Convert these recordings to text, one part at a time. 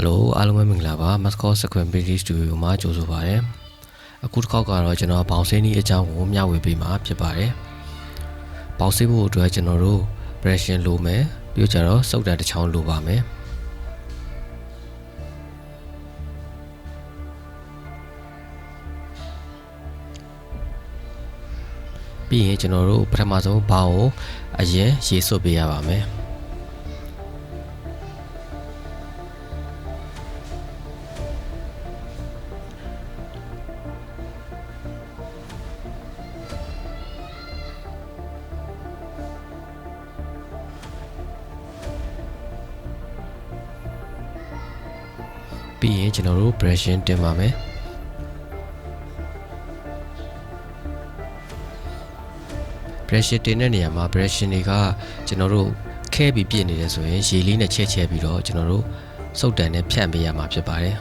Hello အားလုံးပဲမင်္ဂလာပါ Mascot Sequence Beauty Studio မှာကြိုဆိုပါရစေ။အခုတစ်ခေါက်ကတော့ကျွန်တော်ဘောင်ဆေးနည်းအကြောင်းကိုမျှဝေပေးမှာဖြစ်ပါတယ်။ဘောင်ဆေးဖို့အတွက်ကျွန်တော်တို့ brushing လိုမယ်ပြီးတော့ကျတော့စုပ်တံတစ်ချောင်းလိုပါမယ်။ပြီးရင်ကျွန်တော်တို့ပထမဆုံးဘောင်ကိုအရင်ရေဆွတ်ပေးရပါမယ်။ပြီးရင်ကျွန်တော်တို့ brushing တင်ပါမယ် brushing တင်တဲ့နေရာမှာ brushing တွေကကျွန်တော်တို့ခဲပြီးပြည့်နေတယ်ဆိုရင်ရေလေးနဲ့ချက်ပြီးတော့ကျွန်တော်တို့စုပ်တံနဲ့ဖြန့်ပေးရမှာဖြစ်ပါတယ်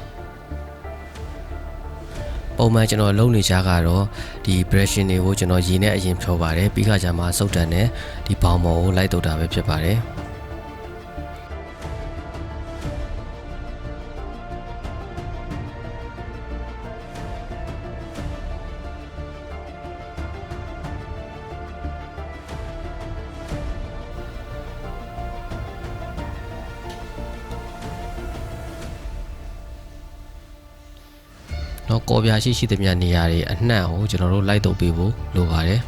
ပုံမှန်ကျွန်တော်လုပ်နေကြကတော့ဒီ brushing တွေကိုကျွန်တော်ရေနဲ့အရင်ဖြောပါတယ်ပြီးခါကျမှစုပ်တံနဲ့ဒီဘောင်ပေါ်ကိုလိုက်တုပ်တာပဲဖြစ်ပါတယ်နော်ကော်ပြာရှိသမျှနေရာတွေအနှံ့ကိုကျွန်တော်တို့လိုက်တုပ်ပေးဖို့လိုပါတယ်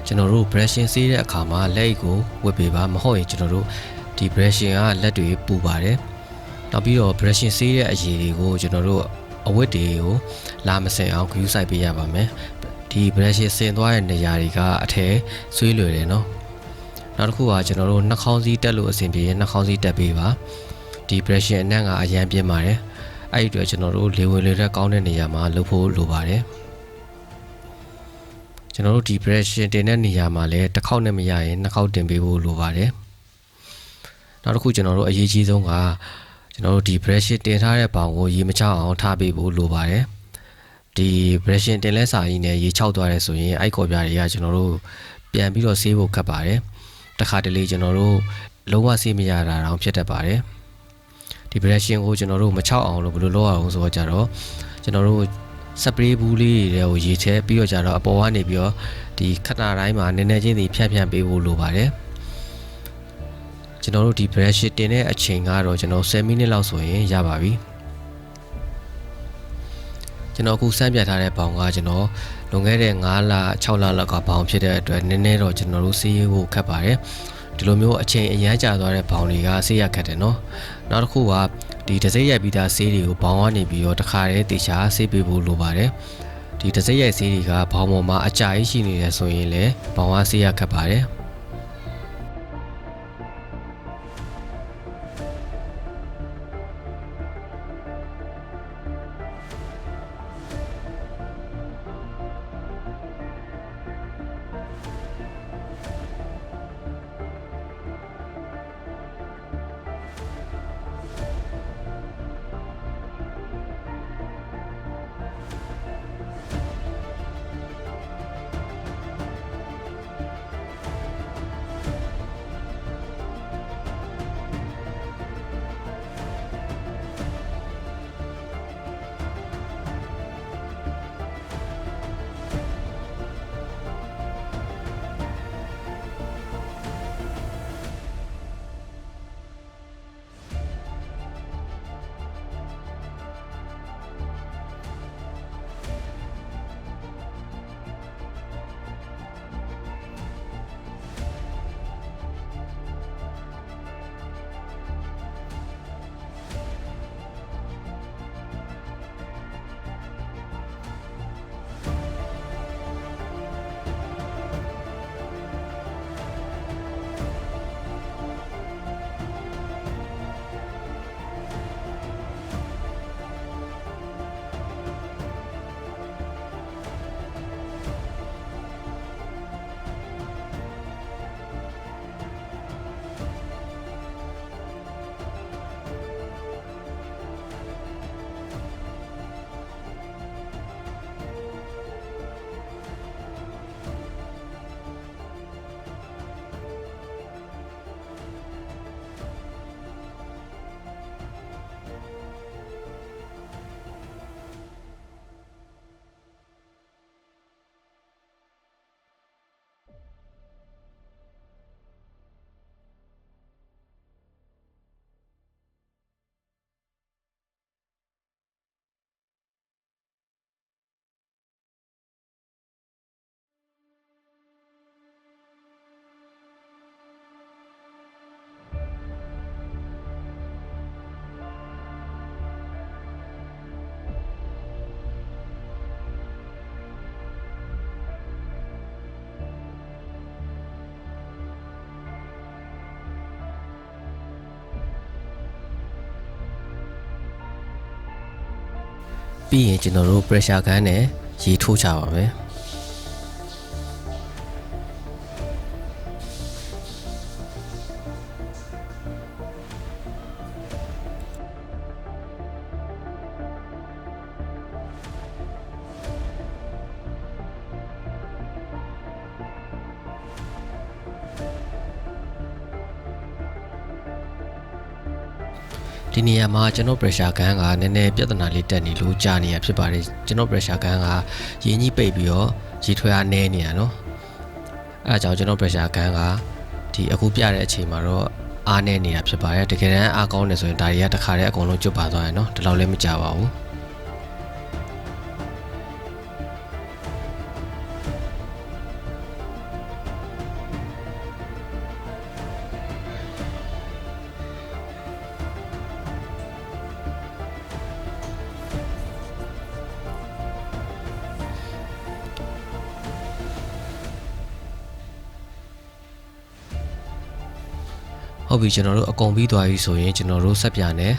ကျွန်တော်တို့ brushing ဆေးတဲ့အခါမှာလက်ကိုဝတ်ပေးပါမဟုတ်ရင်ကျွန်တော်တို့ဒီ brushing ကလက်တွေပူပါတယ်နောက်ပြီးတော့ brushing ဆေးတဲ့အရည်တွေကိုကျွန်တော်တို့အဝတ်တွေကိုလာမစင်အောင်ဂရုစိုက်ပေးရပါမယ်ဒီ brushing ဆင်သွားတဲ့နေရာတွေကအထည်ဆွေးလွယ်တယ်နော်နောက်တစ်ခုကကျွန်တော်တို့နှာခေါင်းစည်းတက်လို့အဆင်ပြေရင်နှာခေါင်းစည်းတက်ပေးပါဒီ brushing အနံ့ကအရန်ပြင်းပါတယ်အဲ့ဒီအတွက်ကျွန်တော်တို့လေဝင်လေရက်ကောင်းတဲ့နေရာမှာလုပ်ဖို့လိုပါတယ်ကျွန်တော်တို့ဒီ brushing တင်တဲ့နေရာမှာလည်းတစ်ခေါက်နဲ့မရရင်နှစ်ခေါက်တင်ပေးဖို့လိုပါတယ်နောက်တစ်ခုကျွန်တော်တို့အရေးကြီးဆုံးကကျွန်တော်တို့ဒီ brushing တင်ထားတဲ့ဘောင်ကိုရေမချအောင်ထားပေးဖို့လိုပါတယ်ဒီ brushing တင်လဲစာကြီးနဲ့ရေချောက်သွားတယ်ဆိုရင်အဲ့ကော်ပြားတွေကကျွန်တော်တို့ပြန်ပြီးတော့ဆေးဖို့ခက်ပါတယ်တခါတလေကျွန်တော်တို့လုံးဝဆေးမရတာတောင်ဖြစ်တတ်ပါတယ်ဒီ brushing ကိုကျွန်တော်တို့မချောက်အောင်လို့ဘယ်လိုလုပ်ရအောင်ဆိုတော့ကြတော့ကျွန်တော်တို့စပရေးဘူးလေးတွေကိုရေချဲပြီးတော့ကြတော့အပေါ်ကနေပြီးတော့ဒီခဏတိုင်းမှာနည်းနည်းချင်းစီဖြန့်ပေးဖို့လိုပါတယ်ကျွန်တော်တို့ဒီ brush တင်တဲ့အချိန်ကတော့ကျွန်တော်10မိနစ်လောက်ဆိုရင်ရပါပြီကျွန်တော်အခုစမ်းပြထားတဲ့ဘောင်ကကျွန်တော်လွန်ခဲ့တဲ့9လ6လလောက်ကဘောင်ဖြစ်တဲ့အတွက်နည်းနည်းတော့ကျွန်တော်တို့ဆေးဖို့ခက်ပါတယ်ဒီလိုမျိုးအချိန်အရမ်းကြာသွားတဲ့ဘောင်တွေကဆေးရခက်တယ်နော်နောက်တစ်ခုကဒီတစိမ့်ရိုက်ပြီးသားဆေးတွေကိုဘောင်ကနေပြီးတော့တခါတည်းတေချာဆေးပေးဖို့လိုပါတယ်ဒီတစိမ့်ရိုက်ဆေးတွေကဘောင်ပေါ်မှာအကြာကြီးရှိနေတယ်ဆိုရင်လည်းဘောင်ကဆေးရခက်ပါတယ် ပြီးရင်ကျွန်တော်တို့ pressure gun နဲ့ရေထိုးချပါမယ်ဒီနေရာမှာကျွန်တော် pressure gun ကနည်းနည်းပြဿနာလေးတက်နေလို့ကြာနေရဖြစ်ပါတယ်ကျွန်တော် pressure gun ကရေကြီးပိတ်ပြီးတော့ရေထွက်အားနည်းနေရနော်အဲဒါကြောင့်ကျွန်တော် pressure gun ကဒီအခုပြတဲ့အချိန်မှာတော့အားနည်းနေတာဖြစ်ပါတယ်တကယ်တမ်းအားကောင်းတယ်ဆိုရင်ဒါတွေကတစ်ခါတည်းအကုန်လုံးကျွတ်ပါသွားရနော်ဒီလောက်လည်းမကြပါဘူးဟုတ်ပြီကျွန်တော်တို့အကုန်ပြီးသွားပြီဆိုရင်ကျွန်တော်တို့ဆက်ပြနဲ့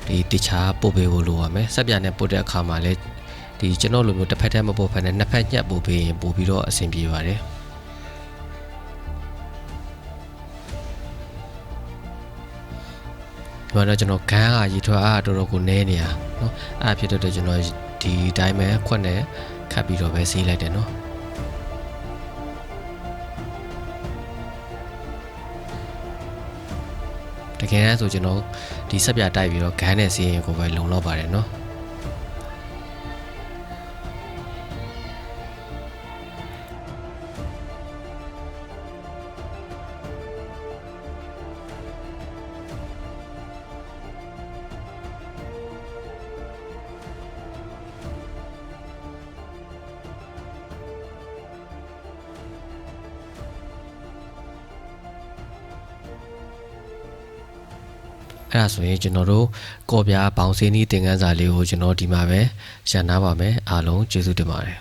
ဒီတခြားပို့ပေးဖို့လိုပါမယ်ဆက်ပြနဲ့ပို့တဲ့အခါမှာလည်းဒီကျွန်တော်လိုမျိုးတစ်ဖက်တည်းမပို့ဖက်နဲ့နှစ်ဖက်ညှက်ပို့ပေးရင်ပို့ပြီးတော့အဆင်ပြေပါတယ်ဒီမှာတော့ကျွန်တော်ခန်းကရေထွက်အားတော်တော်ကိုနည်းနေရနော်အဲ့ဒါဖြစ်တော့ကျွန်တော်ဒီတိုင်းပဲခွက်နဲ့ခတ်ပြီးတော့ပဲစီးလိုက်တယ်နော်တကယ်တမ်းဆိုကျွန်တော်ဒီဆက်ပြတိုက်ပြီးတော့ဂန်းနဲ့စီးရင်ကိုပဲလုံလောက်ပါတယ်နော်အဲ့ဒါဆိုရင်ကျွန်တော်တို့ကော်ပြားပေါင်းစင်းဤသင်ခန်းစာလေးကိုကျွန်တော်ဒီမှာပဲရှင်းနာပါမယ်အားလုံးကျေးဇူးတင်ပါတယ်